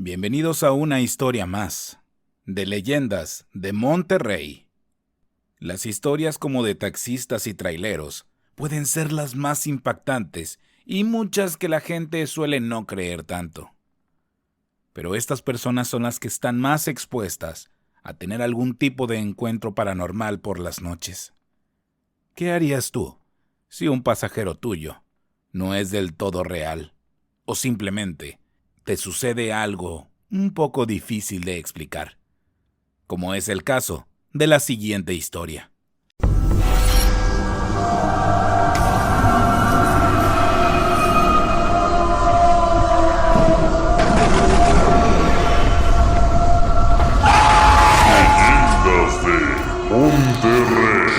Bienvenidos a una historia más, de leyendas de Monterrey. Las historias como de taxistas y traileros pueden ser las más impactantes y muchas que la gente suele no creer tanto. Pero estas personas son las que están más expuestas a tener algún tipo de encuentro paranormal por las noches. ¿Qué harías tú si un pasajero tuyo no es del todo real o simplemente te sucede algo un poco difícil de explicar, como es el caso de la siguiente historia? Leyendas de Monterrey.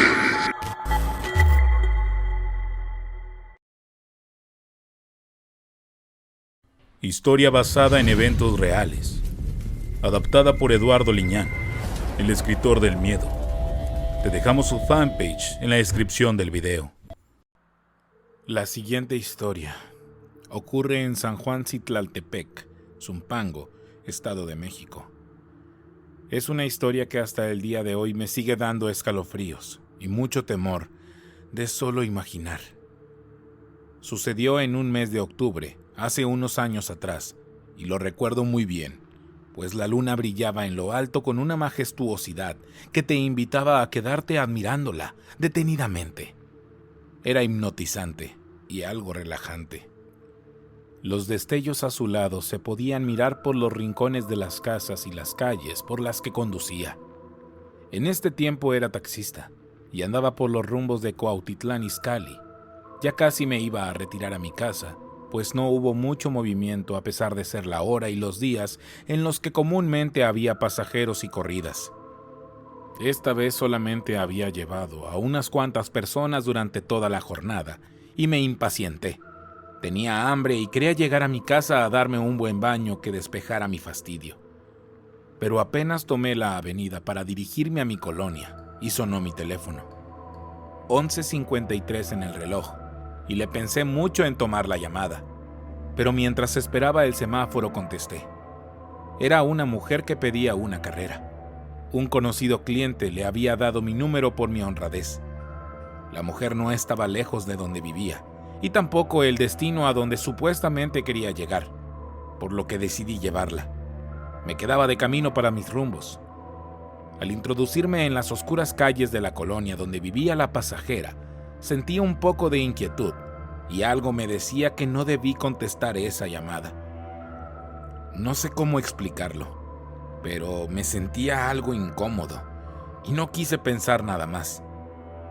Historia basada en eventos reales. Adaptada por Eduardo Liñán, el escritor del miedo. Te dejamos su fanpage en la descripción del video. La siguiente historia ocurre en San Juan Citlaltepec, Zumpango, Estado de México. Es una historia que hasta el día de hoy me sigue dando escalofríos y mucho temor de solo imaginar. Sucedió en un mes de octubre, hace unos años atrás, y lo recuerdo muy bien, pues la luna brillaba en lo alto con una majestuosidad que te invitaba a quedarte admirándola detenidamente. Era hipnotizante y algo relajante. Los destellos azulados se podían mirar por los rincones de las casas y las calles por las que conducía. En este tiempo era taxista y andaba por los rumbos de Cuautitlán Izcalli. Ya casi me iba a retirar a mi casa, pues no hubo mucho movimiento a pesar de ser la hora y los días en los que comúnmente había pasajeros y corridas. Esta vez solamente había llevado a unas cuantas personas durante toda la jornada y me impacienté. Tenía hambre y quería llegar a mi casa a darme un buen baño que despejara mi fastidio. Pero apenas tomé la avenida para dirigirme a mi colonia y sonó mi teléfono. 11:53 en el reloj. Y le pensé mucho en tomar la llamada, pero mientras esperaba el semáforo contesté. Era una mujer que pedía una carrera. Un conocido cliente le había dado mi número por mi honradez. La mujer no estaba lejos de donde vivía, y tampoco el destino a donde supuestamente quería llegar, por lo que decidí llevarla. Me quedaba de camino para mis rumbos. Al introducirme en las oscuras calles de la colonia donde vivía la pasajera, sentí un poco de inquietud y algo me decía que no debí contestar esa llamada. No sé cómo explicarlo, pero me sentía algo incómodo y no quise pensar nada más.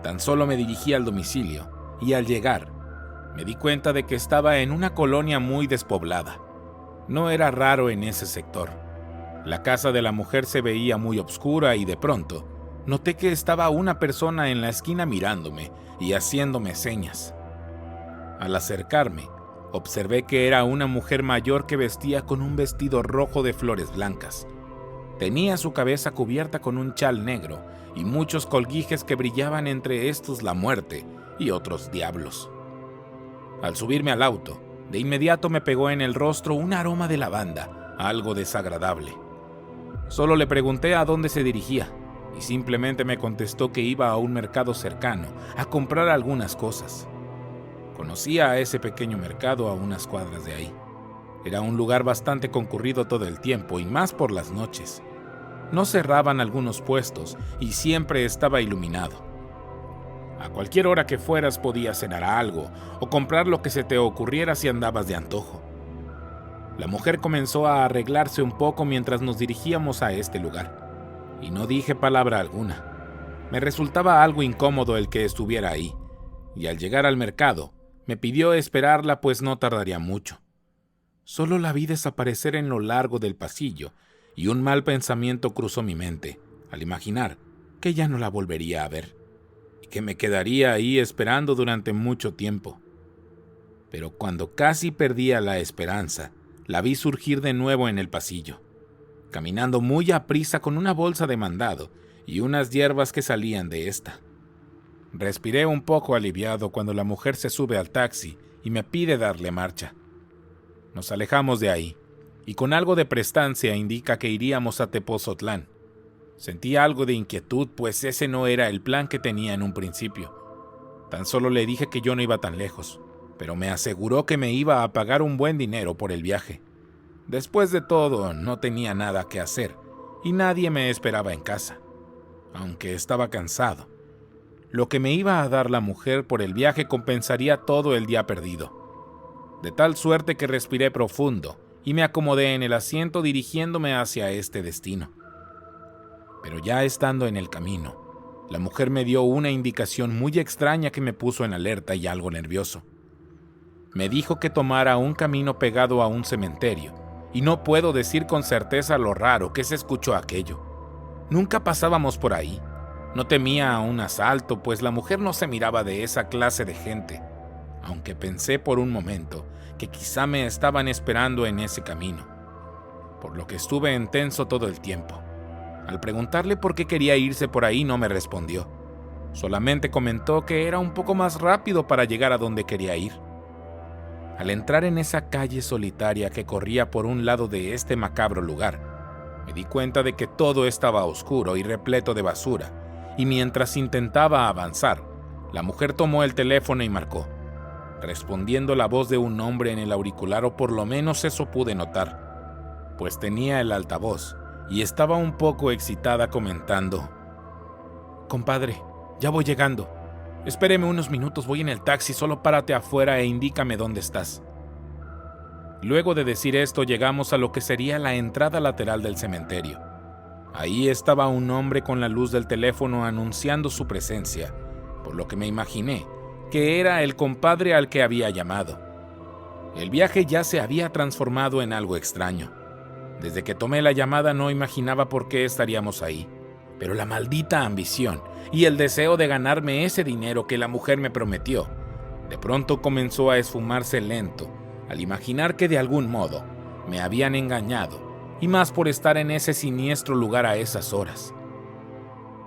Tan solo me dirigí al domicilio y al llegar me di cuenta de que estaba en una colonia muy despoblada. No era raro en ese sector. La casa de la mujer se veía muy oscura y de pronto noté que estaba una persona en la esquina mirándome y haciéndome señas. Al acercarme, observé que era una mujer mayor que vestía con un vestido rojo de flores blancas. Tenía su cabeza cubierta con un chal negro y muchos colguijes que brillaban, entre estos la muerte y otros diablos. Al subirme al auto, de inmediato me pegó en el rostro un aroma de lavanda, algo desagradable. Solo le pregunté a dónde se dirigía y simplemente me contestó que iba a un mercado cercano a comprar algunas cosas. Conocía a ese pequeño mercado a unas cuadras de ahí. Era un lugar bastante concurrido todo el tiempo y más por las noches. No cerraban algunos puestos y siempre estaba iluminado. A cualquier hora que fueras podías cenar algo o comprar lo que se te ocurriera si andabas de antojo. La mujer comenzó a arreglarse un poco mientras nos dirigíamos a este lugar, y no dije palabra alguna. Me resultaba algo incómodo el que estuviera ahí, y al llegar al mercado, me pidió esperarla pues no tardaría mucho. Solo la vi desaparecer en lo largo del pasillo, y un mal pensamiento cruzó mi mente, al imaginar que ya no la volvería a ver, y que me quedaría ahí esperando durante mucho tiempo. Pero cuando casi perdía la esperanza, la vi surgir de nuevo en el pasillo, caminando muy aprisa con una bolsa de mandado y unas hierbas que salían de esta. Respiré un poco aliviado cuando la mujer se sube al taxi y me pide darle marcha. Nos alejamos de ahí, y con algo de prestancia indica que iríamos a Tepozotlán. Sentí algo de inquietud, pues ese no era el plan que tenía en un principio. Tan solo le dije que yo no iba tan lejos, pero me aseguró que me iba a pagar un buen dinero por el viaje. Después de todo, no tenía nada que hacer y nadie me esperaba en casa, aunque estaba cansado. Lo que me iba a dar la mujer por el viaje compensaría todo el día perdido. De tal suerte que respiré profundo y me acomodé en el asiento dirigiéndome hacia este destino. Pero ya estando en el camino, la mujer me dio una indicación muy extraña que me puso en alerta y algo nervioso. Me dijo que tomara un camino pegado a un cementerio, y no puedo decir con certeza lo raro que se escuchó aquello. Nunca pasábamos por ahí. No temía a un asalto, pues la mujer no se miraba de esa clase de gente, aunque pensé por un momento que quizá me estaban esperando en ese camino, por lo que estuve en tenso todo el tiempo. Al preguntarle por qué quería irse por ahí no me respondió. Solamente comentó que era un poco más rápido para llegar a donde quería ir. Al entrar en esa calle solitaria que corría por un lado de este macabro lugar, me di cuenta de que todo estaba oscuro y repleto de basura, y mientras intentaba avanzar, la mujer tomó el teléfono y marcó, respondiendo la voz de un hombre en el auricular, o por lo menos eso pude notar, pues tenía el altavoz y estaba un poco excitada comentando: «Compadre, ya voy llegando. Espéreme unos minutos, voy en el taxi, solo párate afuera e indícame dónde estás». Luego de decir esto, llegamos a lo que sería la entrada lateral del cementerio. Ahí estaba un hombre con la luz del teléfono anunciando su presencia, por lo que me imaginé que era el compadre al que había llamado. El viaje ya se había transformado en algo extraño. Desde que tomé la llamada no imaginaba por qué estaríamos ahí, pero la maldita ambición y el deseo de ganarme ese dinero que la mujer me prometió, de pronto comenzó a esfumarse lento, al imaginar que de algún modo me habían engañado, y más por estar en ese siniestro lugar a esas horas.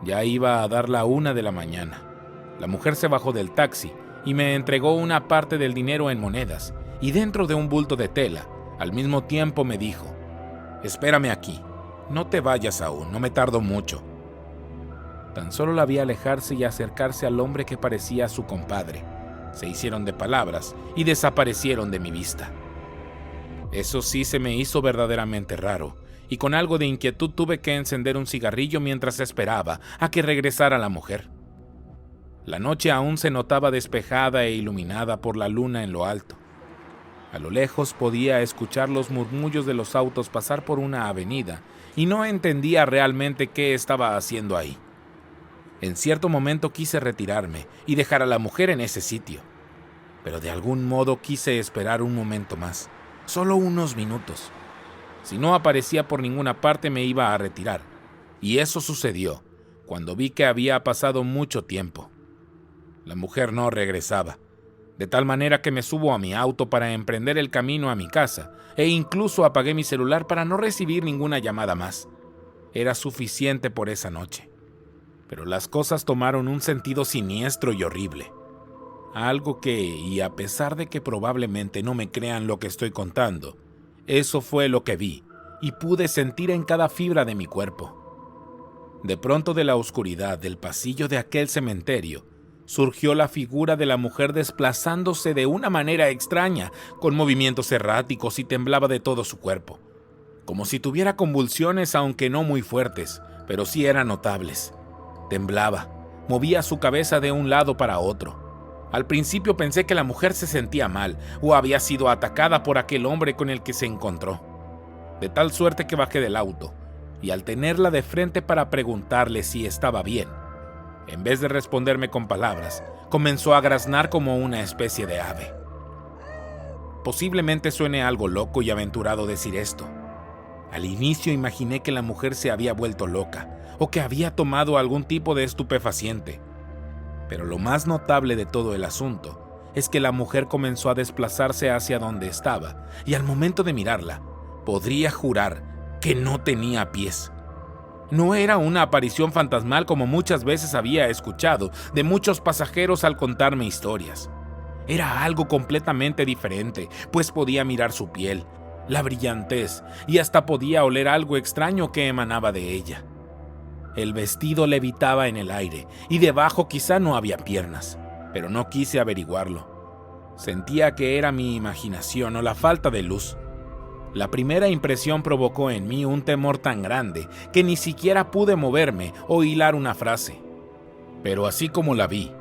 Ya iba a dar la 1 de la mañana. La mujer se bajó del taxi y me entregó una parte del dinero en monedas y dentro de un bulto de tela. Al mismo tiempo me dijo: «Espérame aquí, no te vayas aún, no me tardo mucho». Tan solo la vi alejarse y acercarse al hombre que parecía su compadre. Se hicieron de palabras y desaparecieron de mi vista. Eso sí se me hizo verdaderamente raro, y con algo de inquietud tuve que encender un cigarrillo mientras esperaba a que regresara la mujer. La noche aún se notaba despejada e iluminada por la luna en lo alto. A lo lejos podía escuchar los murmullos de los autos pasar por una avenida y no entendía realmente qué estaba haciendo ahí. En cierto momento quise retirarme y dejar a la mujer en ese sitio, pero de algún modo quise esperar un momento más, solo unos minutos. Si no aparecía por ninguna parte me iba a retirar, y eso sucedió cuando vi que había pasado mucho tiempo. La mujer no regresaba, de tal manera que me subo a mi auto para emprender el camino a mi casa, e incluso apagué mi celular para no recibir ninguna llamada más. Era suficiente por esa noche. Pero las cosas tomaron un sentido siniestro y horrible. Algo que, y a pesar de que probablemente no me crean lo que estoy contando, eso fue lo que vi y pude sentir en cada fibra de mi cuerpo. De pronto, de la oscuridad del pasillo de aquel cementerio, surgió la figura de la mujer desplazándose de una manera extraña, con movimientos erráticos, y temblaba de todo su cuerpo, como si tuviera convulsiones, aunque no muy fuertes, pero sí eran notables. Temblaba, movía su cabeza de un lado para otro. Al principio pensé que la mujer se sentía mal o había sido atacada por aquel hombre con el que se encontró. De tal suerte que bajé del auto y al tenerla de frente para preguntarle si estaba bien, en vez de responderme con palabras, comenzó a graznar como una especie de ave. Posiblemente suene algo loco y aventurado decir esto. Al inicio imaginé que la mujer se había vuelto loca o que había tomado algún tipo de estupefaciente. Pero lo más notable de todo el asunto es que la mujer comenzó a desplazarse hacia donde estaba, y al momento de mirarla, podría jurar que no tenía pies. No era una aparición fantasmal como muchas veces había escuchado de muchos pasajeros al contarme historias. Era algo completamente diferente, pues podía mirar su piel, la brillantez, y hasta podía oler algo extraño que emanaba de ella. El vestido levitaba en el aire, y debajo quizá no había piernas, pero no quise averiguarlo. Sentía que era mi imaginación o la falta de luz. La primera impresión provocó en mí un temor tan grande que ni siquiera pude moverme o hilar una frase. Pero así como la vi,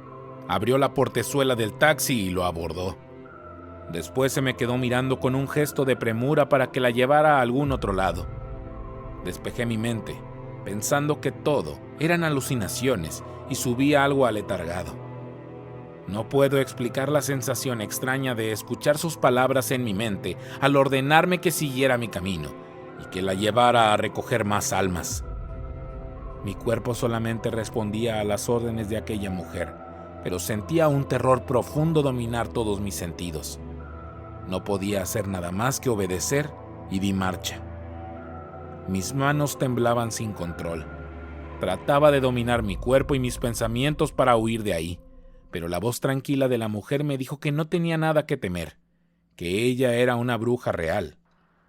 abrió la portezuela del taxi y lo abordó. Después se me quedó mirando con un gesto de premura para que la llevara a algún otro lado. Despejé mi mente, pensando que todo eran alucinaciones, y subí algo aletargado. No puedo explicar la sensación extraña de escuchar sus palabras en mi mente al ordenarme que siguiera mi camino y que la llevara a recoger más almas. Mi cuerpo solamente respondía a las órdenes de aquella mujer, pero sentía un terror profundo dominar todos mis sentidos. No podía hacer nada más que obedecer y di marcha. Mis manos temblaban sin control. Trataba de dominar mi cuerpo y mis pensamientos para huir de ahí, pero la voz tranquila de la mujer me dijo que no tenía nada que temer, que ella era una bruja real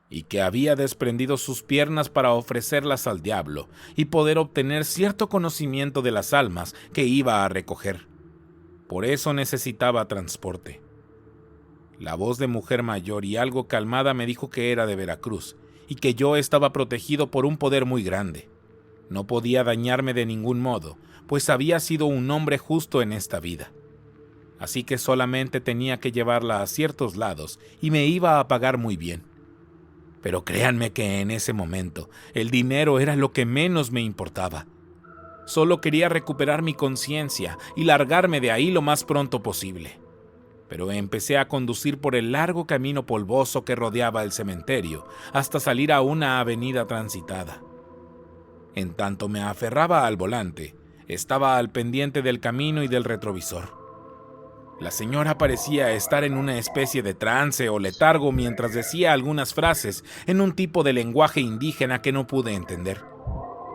y que había desprendido sus piernas para ofrecerlas al diablo y poder obtener cierto conocimiento de las almas que iba a recoger. Por eso necesitaba transporte. La voz de mujer mayor y algo calmada me dijo que era de Veracruz y que yo estaba protegido por un poder muy grande. No podía dañarme de ningún modo, pues había sido un hombre justo en esta vida. Así que solamente tenía que llevarla a ciertos lados y me iba a pagar muy bien. Pero créanme que en ese momento el dinero era lo que menos me importaba. Solo quería recuperar mi conciencia y largarme de ahí lo más pronto posible. Pero empecé a conducir por el largo camino polvoso que rodeaba el cementerio hasta salir a una avenida transitada. En tanto me aferraba al volante, estaba al pendiente del camino y del retrovisor. La señora parecía estar en una especie de trance o letargo mientras decía algunas frases en un tipo de lenguaje indígena que no pude entender,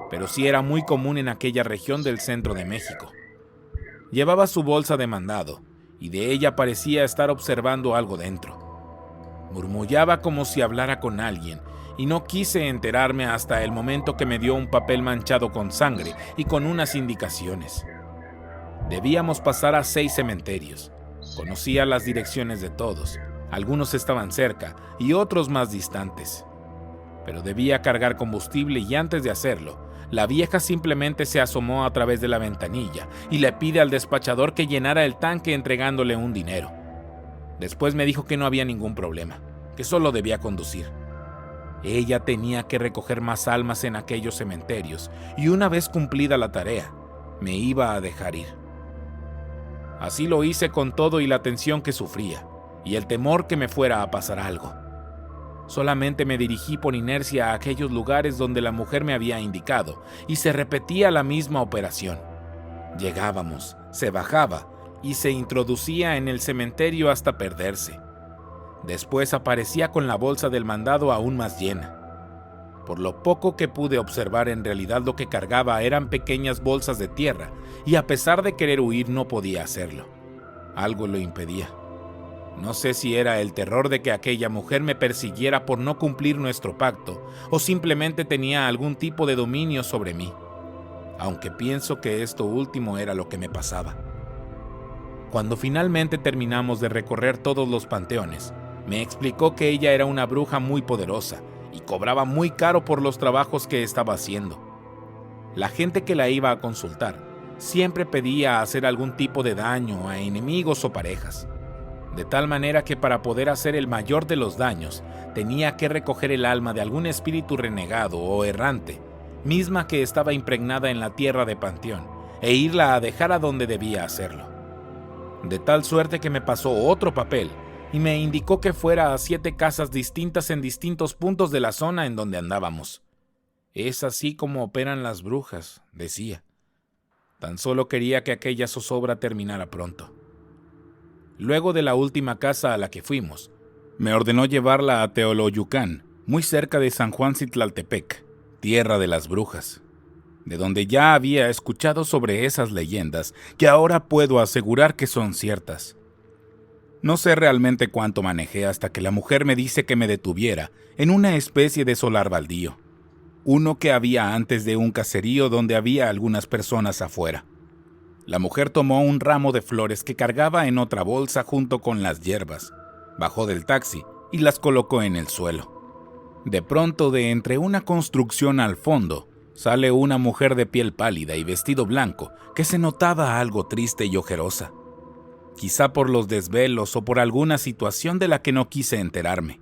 pero sí era muy común en aquella región del centro de México. Llevaba su bolsa de mandado, y de ella parecía estar observando algo dentro. Murmullaba como si hablara con alguien, y no quise enterarme hasta el momento que me dio un papel manchado con sangre y con unas indicaciones. Debíamos pasar a 6 cementerios. Conocía las direcciones de todos. Algunos estaban cerca y otros más distantes. Pero debía cargar combustible y antes de hacerlo, la vieja simplemente se asomó a través de la ventanilla y le pide al despachador que llenara el tanque entregándole un dinero. Después me dijo que no había ningún problema, que solo debía conducir. Ella tenía que recoger más almas en aquellos cementerios y una vez cumplida la tarea, me iba a dejar ir. Así lo hice con todo y la tensión que sufría y el temor que me fuera a pasar algo. Solamente me dirigí por inercia a aquellos lugares donde la mujer me había indicado y se repetía la misma operación. Llegábamos, se bajaba y se introducía en el cementerio hasta perderse. Después aparecía con la bolsa del mandado aún más llena. Por lo poco que pude observar, en realidad lo que cargaba eran pequeñas bolsas de tierra, y a pesar de querer huir no podía hacerlo. Algo lo impedía. No sé si era el terror de que aquella mujer me persiguiera por no cumplir nuestro pacto, o simplemente tenía algún tipo de dominio sobre mí, aunque pienso que esto último era lo que me pasaba. Cuando finalmente terminamos de recorrer todos los panteones, me explicó que ella era una bruja muy poderosa y cobraba muy caro por los trabajos que estaba haciendo. La gente que la iba a consultar siempre pedía hacer algún tipo de daño a enemigos o parejas, de tal manera que para poder hacer el mayor de los daños tenía que recoger el alma de algún espíritu renegado o errante, misma que estaba impregnada en la tierra de panteón, e irla a dejar a donde debía hacerlo. De tal suerte que me pasó otro papel y me indicó que fuera a 7 casas distintas en distintos puntos de la zona en donde andábamos. Es así como operan las brujas, decía. Tan solo quería que aquella zozobra terminara pronto. Luego de la última casa a la que fuimos, me ordenó llevarla a Teoloyucán, muy cerca de San Juan Citlaltepec, tierra de las brujas, de donde ya había escuchado sobre esas leyendas que ahora puedo asegurar que son ciertas. No sé realmente cuánto manejé hasta que la mujer me dice que me detuviera en una especie de solar baldío, uno que había antes de un caserío donde había algunas personas afuera. La mujer tomó un ramo de flores que cargaba en otra bolsa junto con las hierbas, bajó del taxi y las colocó en el suelo. De pronto, de entre una construcción al fondo, sale una mujer de piel pálida y vestido blanco que se notaba algo triste y ojerosa. Quizá por los desvelos o por alguna situación de la que no quise enterarme.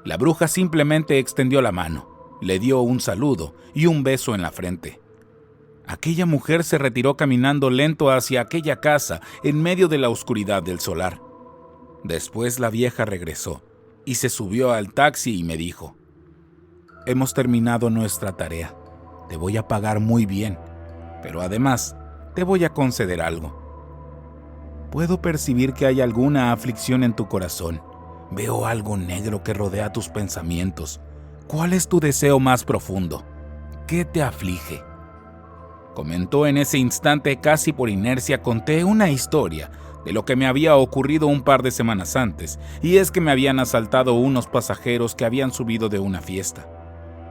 La bruja simplemente extendió la mano, le dio un saludo y un beso en la frente. Aquella mujer se retiró caminando lento hacia aquella casa en medio de la oscuridad del solar. Después la vieja regresó y se subió al taxi y me dijo: «Hemos terminado nuestra tarea. Te voy a pagar muy bien, pero además te voy a conceder algo. Puedo percibir que hay alguna aflicción en tu corazón. Veo algo negro que rodea tus pensamientos. ¿Cuál es tu deseo más profundo? ¿Qué te aflige?». Comentó. En ese instante, casi por inercia, conté una historia de lo que me había ocurrido un par de semanas antes, y es que me habían asaltado unos pasajeros que habían subido de una fiesta.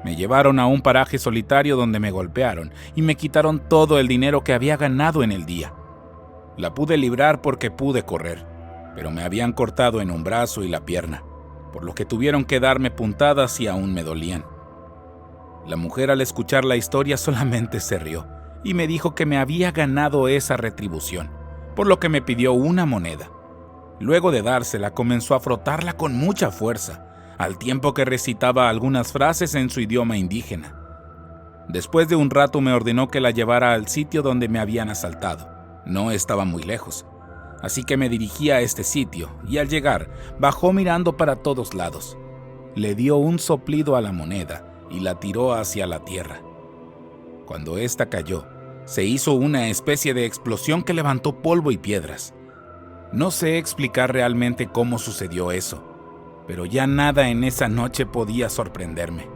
Me llevaron a un paraje solitario donde me golpearon y me quitaron todo el dinero que había ganado en el día. La pude librar porque pude correr, pero me habían cortado en un brazo y la pierna, por lo que tuvieron que darme puntadas y aún me dolían. La mujer, al escuchar la historia, solamente se rió y me dijo que me había ganado esa retribución, por lo que me pidió una moneda. Luego de dársela, comenzó a frotarla con mucha fuerza, al tiempo que recitaba algunas frases en su idioma indígena. Después de un rato me ordenó que la llevara al sitio donde me habían asaltado. No estaba muy lejos, así que me dirigí a este sitio y al llegar, bajó mirando para todos lados. Le dio un soplido a la moneda y la tiró hacia la tierra. Cuando ésta cayó, se hizo una especie de explosión que levantó polvo y piedras. No sé explicar realmente cómo sucedió eso, pero ya nada en esa noche podía sorprenderme.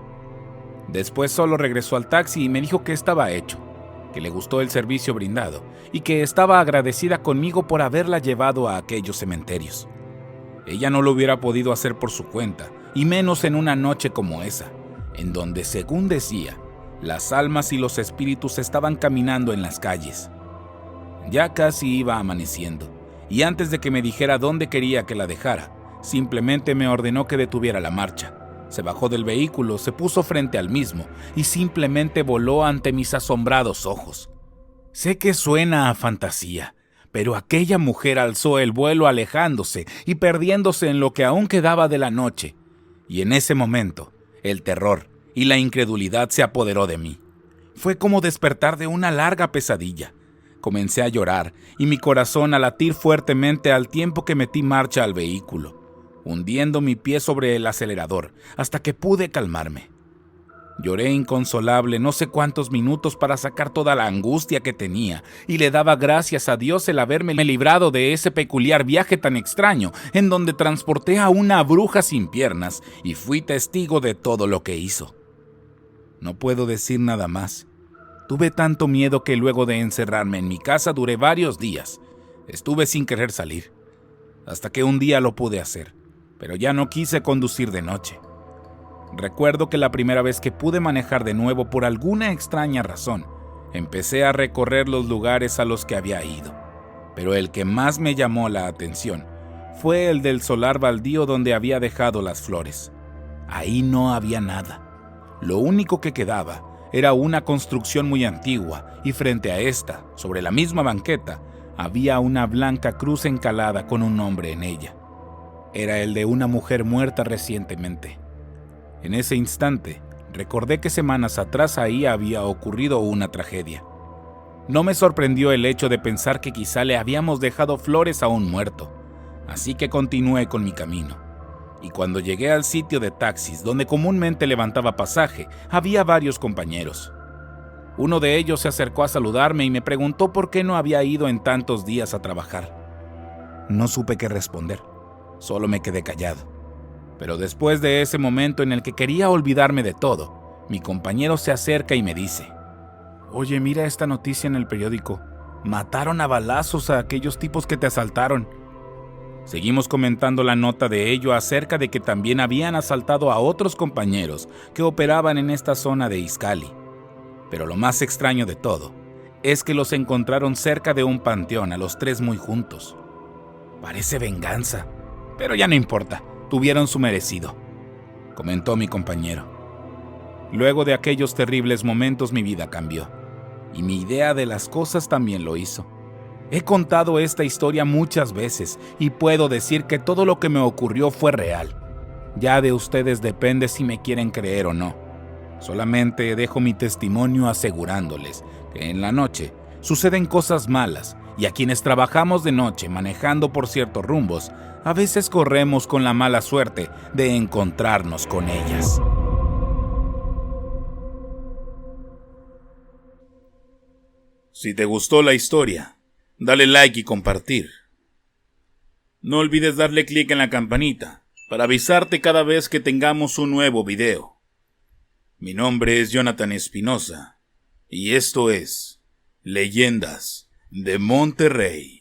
Después solo regresó al taxi y me dijo que estaba hecho, que le gustó el servicio brindado y que estaba agradecida conmigo por haberla llevado a aquellos cementerios. Ella no lo hubiera podido hacer por su cuenta, y menos en una noche como esa, en donde, según decía, las almas y los espíritus estaban caminando en las calles. Ya casi iba amaneciendo, y antes de que me dijera dónde quería que la dejara, simplemente me ordenó que detuviera la marcha. Se bajó del vehículo, se puso frente al mismo y simplemente voló ante mis asombrados ojos. Sé que suena a fantasía, pero aquella mujer alzó el vuelo alejándose y perdiéndose en lo que aún quedaba de la noche. Y en ese momento, el terror y la incredulidad se apoderó de mí. Fue como despertar de una larga pesadilla. Comencé a llorar y mi corazón a latir fuertemente al tiempo que metí marcha al vehículo, hundiendo mi pie sobre el acelerador hasta que pude calmarme. Lloré inconsolable no sé cuántos minutos para sacar toda la angustia que tenía y le daba gracias a Dios el haberme librado de ese peculiar viaje tan extraño en donde transporté a una bruja sin piernas y fui testigo de todo lo que hizo. No puedo decir nada más. Tuve tanto miedo que luego de encerrarme en mi casa duré varios días. Estuve sin querer salir, hasta que un día lo pude hacer, pero ya no quise conducir de noche. Recuerdo que la primera vez que pude manejar de nuevo, por alguna extraña razón, empecé a recorrer los lugares a los que había ido, pero el que más me llamó la atención fue el del solar baldío donde había dejado las flores. Ahí no había nada. Lo único que quedaba era una construcción muy antigua y frente a esta, sobre la misma banqueta, había una blanca cruz encalada con un nombre en ella. Era el de una mujer muerta recientemente. En ese instante, recordé que semanas atrás ahí había ocurrido una tragedia. No me sorprendió el hecho de pensar que quizá le habíamos dejado flores a un muerto, así que continué con mi camino. Y cuando llegué al sitio de taxis donde comúnmente levantaba pasaje, había varios compañeros. Uno de ellos se acercó a saludarme y me preguntó por qué no había ido en tantos días a trabajar. No supe qué responder, solo me quedé callado. Pero después de ese momento en el que quería olvidarme de todo, mi compañero se acerca y me dice: «Oye, mira esta noticia en el periódico. Mataron a balazos a aquellos tipos que te asaltaron». Seguimos comentando la nota de ello acerca de que también habían asaltado a otros compañeros que operaban en esta zona de Izcalli. Pero lo más extraño de todo es que los encontraron cerca de un panteón, a los tres muy juntos. Parece venganza, pero ya no importa, tuvieron su merecido, comentó mi compañero. Luego de aquellos terribles momentos mi vida cambió, y mi idea de las cosas también lo hizo. He contado esta historia muchas veces y puedo decir que todo lo que me ocurrió fue real. Ya de ustedes depende si me quieren creer o no. Solamente dejo mi testimonio asegurándoles que en la noche suceden cosas malas y a quienes trabajamos de noche manejando por ciertos rumbos, a veces corremos con la mala suerte de encontrarnos con ellas. Si te gustó la historia, dale like y compartir. No olvides darle clic en la campanita para avisarte cada vez que tengamos un nuevo video. Mi nombre es Jonathan Espinosa y esto es Leyendas de Monterrey.